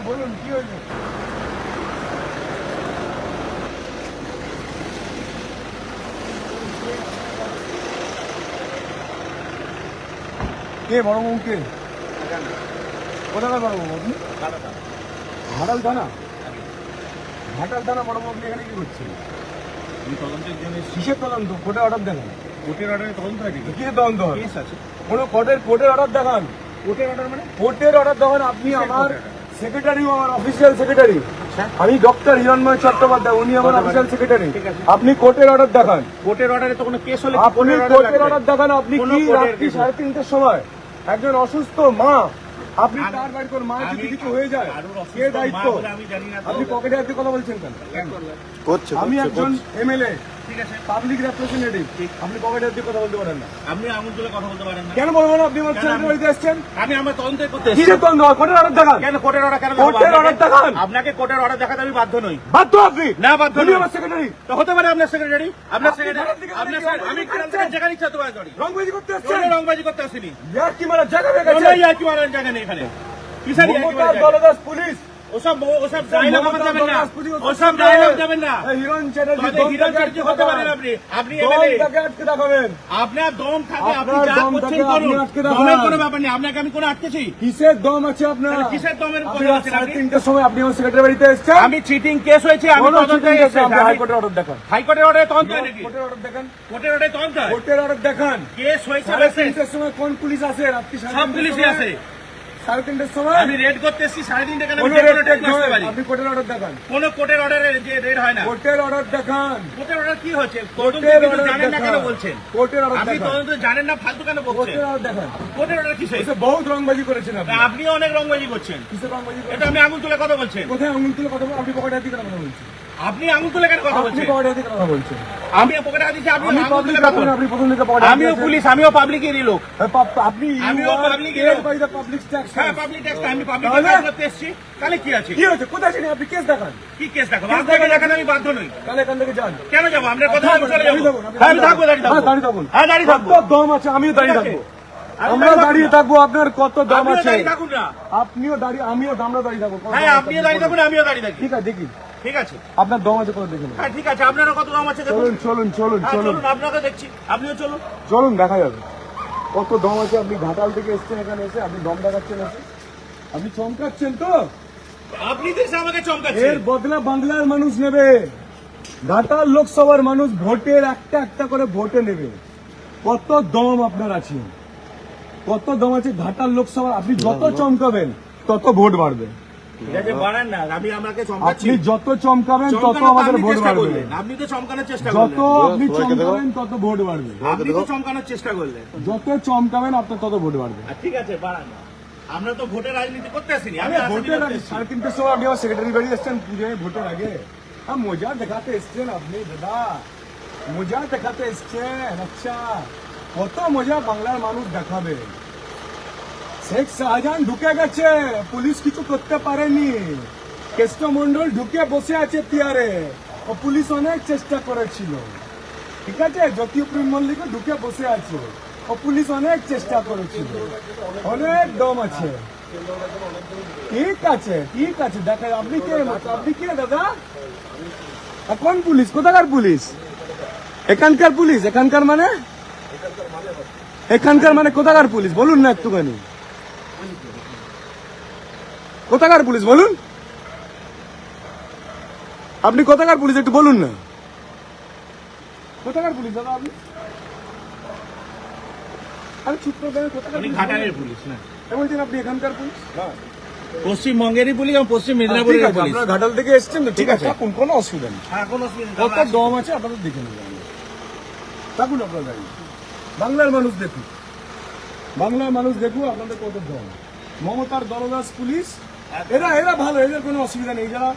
বলুন কি হয়েছে? কে বড়বাবু কে? কোথাকার বড়বাবু আপনি? ঘাটাল থানা? ঘাটাল থানা বড়বাবু, আপনি এখানে কি করছেন? কিসের তদন্ত? কোর্টের অর্ডার দেখান। কোর্টের অর্ডারে তদন্ত হয় নাকি? কি তদন্ত হয়? কেস আছে। কোনো কোর্টের অর্ডার দেখান। কোর্টের অর্ডার মানে? কোর্টের অর্ডার দেখান। আপনি আমার সেক্রেটারি, আমার অফিসিয়াল সেক্রেটারি। আচ্ছা। আমি ডক্টর হিরণময় চট্টোপাধ্যায়, উনি আমার অফিসিয়াল সেক্রেটারি। ঠিক আছে। আপনি কোর্টের অর্ডার দেখান। কোর্টের অর্ডারে তো কোনো কেস হলে আপনি কোর্টের অর্ডার দেখান। আপনি কোনো কি কোর্টের রাত্রি case 3:30টার সময় একজন অসুস্থ মা, আপনি তার বাড়ি করে মা যদি কিছু হয়ে যায় কে দায়িত্ব? আমি জানি না। আপনি পকেটে হাতে কথা বলছেন কেন? করছে আমি একজন এমএলএ, ঠিক আছে। Public representative. আপনি পকেটে হাতে কথা বলতে পারেন না। আপনি আঙুল তুলে কথা বলতে পারেন না। কেন বলবো না? আপনি আমার ছেলের বাড়িতে এসেছেন। আমি আমার তদন্ত করতে কি যে তদন্ত হয়? কোর্টের অর্ডার দেখান। কেন কোর্টের অর্ডার কেন কোর্টের অর্ডার দেখান। আপনাকে কোর্টের অর্ডার দেখাতে আমি বাধ্য নই। বাধ্য আপনি? না, বাধ্য উনি নই। আমার সেক্রেটারি। তো হতে পারে আপনার সেক্রেটারি, আপনার আপনি সেক্রেটারি, খারাপ দিকে আপনার রংবাজি আমি খারাপ করছেন। জায়গা নিচ্ছে তোমার গাড়ি। রংবাজি করতে কোনো এসেছেন? রংবাজি করতে আসিনি। ইয়ার কি মারা জায়গা হয়ে কোনো গেছে? ইয়ার্কি মারার জায়গা নেই এখানে। কিসের ইয়ার্কি মমতা মারার জায়গা? দলদাস পুলিশ। ওসব ডায়লগ মমতা যাবেন না, দলদাস পুলিশ, ওসব ডায়লগ যাবেন না। এই হিরণ চ্যাটার্জি তাহলে হিরণ চ্যাটার্জি হতে পারেন আপনি, আপনি এমএলএ। দমটাকে আটকে দেখাবেন। আপনার দম থাকে, আপনি আপনার যা দম করছেন থাকে, করুন। আপনি আটকে দেখান। দমের কোনো ব্যাপার নেই, আপনাকে আমি কোনো আটকেছি? কিসের দম আছে আপনার? তাহলে কিসের দমের কথা আপনি রাত বলছেন আপনি? 3:30টার সময় আপনি আমার সেক্রেটারি বাড়িতে এসেছেন। আমি চিটিং কেস হয়েছে, আমি কোনো তদন্তে cheating case না, আপনি এসেছি। হাইকোর্টের অর্ডার দেখান। হাইকোর্টের অর্ডারে তদন্ত হয় নাকি? কোর্টের অর্ডার দেখান। কোর্টের অর্ডারে তদন্ত হয়? কোর্টের অর্ডার দেখান। কেস হয়েছে, 3:30টার সময় কোন পুলিশ আসে? রাত্রি সব পুলিশই আছে। 3:30টার সময় আমি রেড করতে এসেছি 3:30 কেন? আমি কোনো যে কোনো red টাইম check আসতে নয়। পারি। আপনি কোর্টের অর্ডার দেখান। কোনো কোর্টের অর্ডারে যে রেড হয় না। কোর্টের অর্ডার দেখান। কোর্টের অর্ডার কি হচ্ছে? তদন্ত কোর্টের কিন্তু অর্ডার জানেন না কেন দেখান। বলছেন? কোর্টের অর্ডার আপনি দেখান। তদন্ত জানেন না, ফালতু কেন বলছেন? কোর্টের অর্ডার দেখান। কোর্টের অর্ডার কিসে? এসে বহুত রংবাজি করেছেন আপনি। আপনিও অনেক রংবাজি করছেন। কিসের রংবাজি এটা করেছেন? আমি আঙুল তুলে কথা বলছেন। কোথায় আঙুল তুলে কথা বলছেন? আপনি পকেটে হাতে কথা বলছেন। আপনি আঙুল তুলে কেন কথা আপনি বলছেন? পকেটে হাতে কথা বলছেন। আমি পকেটে হাত দিচ্ছি, আপনি আমি আঙুল পাবলিক তুলে কথা বলছেন। আপনি প্রথম থেকে পকেটে হাতে আমিও আছেন। পুলিশ, আমিও পাবলিকেরই লোক। আপনি আমিও public এর লোক। By the public tax. হ্যাঁ, পাবলিক ট্যাক্স, আমি পাবলিক তাহলে? ট্যাক্স করতে এসেছি। তাহলে কি আছে? কি হয়েছে? কোথায় ছিলেন আপনি? কেস দেখান। কি কেস দেখো? কেস আপনাকে দেখান। দেখাতে আমি বাধ্য নই। তাহলে এখান থেকে যান। কেন যাবো? আপনার কথা আমি চলে যাবো। দাঁড়িয়ে থাকুন, আপনি হ্যাঁ, আমি থাকবো, দাঁড়িয়ে হ্যাঁ, থাকবো। দাঁড়িয়ে থাকুন। হ্যাঁ, দাঁড়িয়ে থাকবো। কত দম আছে? আমিও দাঁড়িয়ে ঠিক আছে। থাকবো। আমরা দাঁড়িয়ে থাকবো। আপনার কত দম আপনিও আছে? দাঁড়িয়ে থাকুন না। আপনিও দাঁড়িয়ে, আমিও আমরা দাঁড়িয়ে থাকবো। কত হ্যাঁ, দম আছে? আপনিও দাঁড়িয়ে থাকুন, আমিও দাঁড়িয়ে থাকি। ঠিক আছে, দেখি ঠিক আছে। আপনার দম আছে কত দেখে নেবো। হ্যাঁ, ঠিক আছে। আপনারও কত দাম আছে দেখুন। চলুন চলুন চলুন হ্যাঁ, চলুন চলুন, আপনাকে দেখছি। আপনিও চলুন। চলুন, দেখা যাবে কত দম আছে। আপনি ঘাটাল থেকে এসেছেন, এখানে এসে আপনি দম দেখাচ্ছেন এসে। আপনি চমকাচ্ছেন তো? আপনি তো এসে আমাকে এর চমকাচ্ছেন। বদলা বাংলার মানুষ নেবে। ঘাটাল লোকসভার মানুষ ভোটের একটা একটা করে ভোটে নেবে। কত দম আপনার আছে? কত দম আছে ঘাটাল লোকসভা? আপনি যত চমকাবেন তত ভোট বাড়বে। ঠিক আছে, বাড়ান না। আমি আমাকে চমকাচ্ছি। আপনি যত চমকাবেন তত চমকানোর তো আমাদের আপনি ভোট চেষ্টা বাড়বে। করলেন। আপনি তো চমকানোর চেষ্টা যত করলেন। আপনি চমকাবেন তত ভোট বাড়বে। আপনি তো চমকানোর চেষ্টা করলেন। যত চমকাবেন আপনার তত ভোট বাড়বে। আর ঠিক আছে, বাড়ান না। আমরা তো ভোটের রাজনীতি করতে আসিনি। আমি আরে রাজনীতি ভোটের করতে আগে এসেছি। 3:30টার সময় আপনি আমার সেক্রেটারি বাড়ি এসছেন পুজোয় ভোটের আগে। মজা দেখাতে এসছেন আপনি দাদা, মজা দেখাতে এসছেন। আচ্ছা, কত মজা বাংলার মানুষ দেখাবে। শেখ শাহজাহান ঢুকে গেছে, পুলিশ কিছু করতে পারেনি। কেষ্টমন্ডল ঢুকে বসে আছে চেয়ারে, ও পুলিশ অনেক চেষ্টা করেছিল। ঠিক আছে, জ্যোতিপ্রিয় মল্লিক ঢুকে বসে আছে, ও পুলিশ অনেক চেষ্টা করেছিল। অনেক দম আছে। ঠিক আছে, ঠিক আছে, দেখা আপনি কে? আপনি কে দাদা? কোন পুলিশ? কোথাকার পুলিশ? এখানকার পুলিশ? এখানকার মানে? এখানকার মানে কোথাকার পুলিশ বলুন না একটুখানি। কোথাকার পুলিশ বলুন? আপনি কোথাকার পুলিশ একটু বলুন না। কোথাকার পুলিশ দাদা আপনি? আরে চুপ করে দাঁড়ান, কোথাকার উনি পুলিশ? ঘাটালের পুলিশ না, বলছেন আপনি এখানকার পুলিশ? পশ্চিমবঙ্গেরই পুলিশ এবং পশ্চিম ঠিক মেদিনীপুরের আছে, পুলিশ। আপনারা ঘাটাল থেকে এসছেন তো, ঠিক আছে, থাকুন, কোনো অসুবিধা নেই। হ্যাঁ, কোনো অসুবিধা নেই। কত দম আছে আপনাদের দেখে নেবেন। থাকুন আপনারা দাঁড়িয়ে। বাংলার মানুষ দেখুন, বাংলার মানুষ দেখুন আপনাদের কত দম। মমতার দলদাস পুলিশ, এরা এরা ভালো, এদের কোনো অসুবিধা নেই। যারা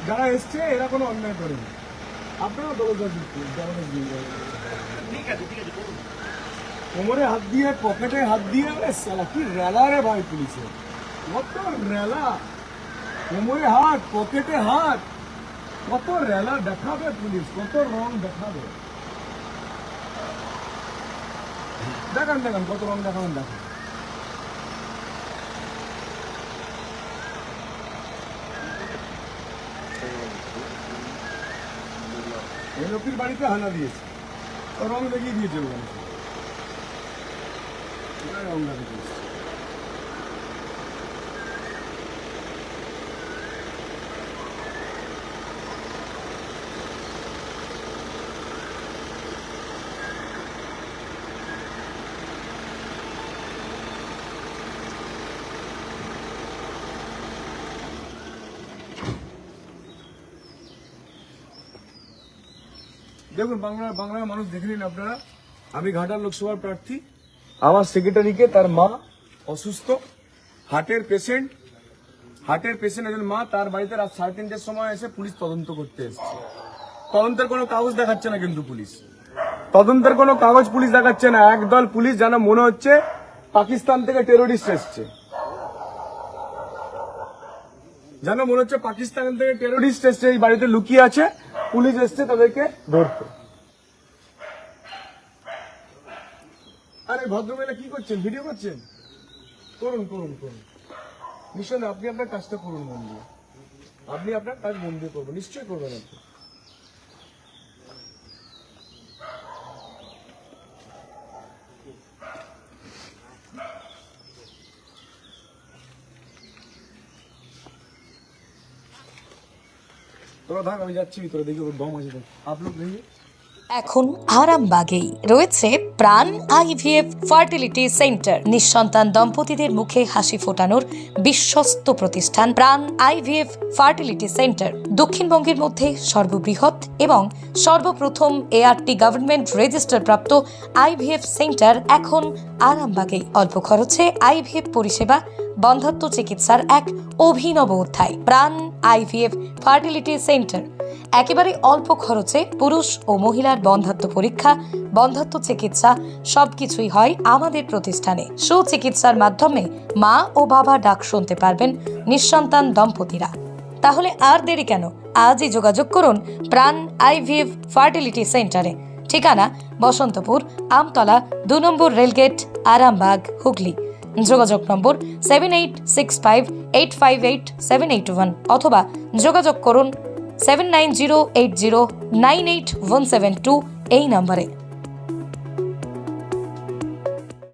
যারা এসছে এরা কোনো অন্যায় করেনি। আপনারা দলদাস দলদাস ঠিক আছে, ঠিক আছে, করুন। কোমরে হাত দিয়ে, পকেটে হাত দিয়ে, আরে সালা কি রেলা রে ভাই পুলিশের, কত রেলা। কোমরে হাত, পকেটে হাত, কত রেলা দেখাবে পুলিশ, কত রং দেখাবে। দেখান দেখান কত রং দেখাবেন, দেখান। ওই লোকের বাড়িতে হানা দিয়েছে, ও রং দেখিয়ে দিয়েছে ওখানে। ওরা রং লাগিয়ে দিয়েছে। দেখুন বাংলার মানুষ দেখে নিন আপনারা, আমি ঘাটাল লোকসভার প্রার্থী। আমার সেক্রেটারিকে তার মা অসুস্থ, হার্টের পেশেন্ট একজন মা, তার বাড়িতে রাত 3:30টার সময় এসে পুলিশ তদন্ত করতে এসেছে। তদন্তের কোনো কাগজ দেখাচ্ছে না, কিন্তু পুলিশ তদন্তের কোনো কাগজ পুলিশ দেখাচ্ছে না। একদল পুলিশ যেন মনে হচ্ছে পাকিস্তান থেকে টেরোরিস্ট এসছে, যেন মনে হচ্ছে পাকিস্তান থেকে টেরোরিস্ট এসছে, এই বাড়িতে লুকিয়ে আছে, পুলিশ এসছে তাদেরকে ধরতে। আরে ভদ্রমহিলা কি করছেন? ভিডিও করছেন? করুন করুন করুন, নিশ্চয় আপনি আপনার কাজটা করুন মন দিয়ে, আপনি আপনার কাজ মন দিয়ে করবেন, নিশ্চয়ই করবেন আপনি। তোরা থাক, আমি যাচ্ছি ভিতরে, দেখি ওর দম আছে। আপ লোক দেখি। এখন আরামবাগেই রয়েছে প্রাণ আইভিএফ ফার্টিলিটি সেন্টার। নিঃসন্তান দম্পতিদের মুখে হাসি ফোটানোর বিশ্বস্ত প্রতিষ্ঠান প্রাণ আইভিএফ ফার্টিলিটি সেন্টার দক্ষিণবঙ্গের মধ্যে সর্ববৃহৎ এবং সর্বপ্রথম এআরটি গভর্নমেন্ট রেজিস্টার প্রাপ্ত আইভিএফ সেন্টার এখন আরামবাগেই। অল্প খরচে আইভিএফ পরিষেবা, বন্ধ্যাত্ব চিকিৎসার এক অভিনব অধ্যায়। প্রাণ আইভিএফ ফার্টিলিটি সেন্টার একেবারে অল্প খরচে পুরুষ ও মহিলার বন্ধ্যাত্ব পরীক্ষা, বন্ধ্যাত্ব চিকিৎসা সবকিছুই হয় আমাদের প্রতিষ্ঠানে। সুচিকিৎসার মাধ্যমে মা ও বাবা ডাক শুনতে পারবেন নিঃসন্তান দম্পতিরা। তাহলে আর দেরি কেন? আজই যোগাযোগ করুন প্রাণ আইভিএফ ফার্টিলিটি সেন্টারে। ঠিকানা বসন্তপুর, আমতলা, 2 নম্বর রেলগেট, আরামবাগ, হুগলি। যোগাযোগ নম্বর 7865858781 অথবা যোগাযোগ করুন 7908098172 এই নম্বরে।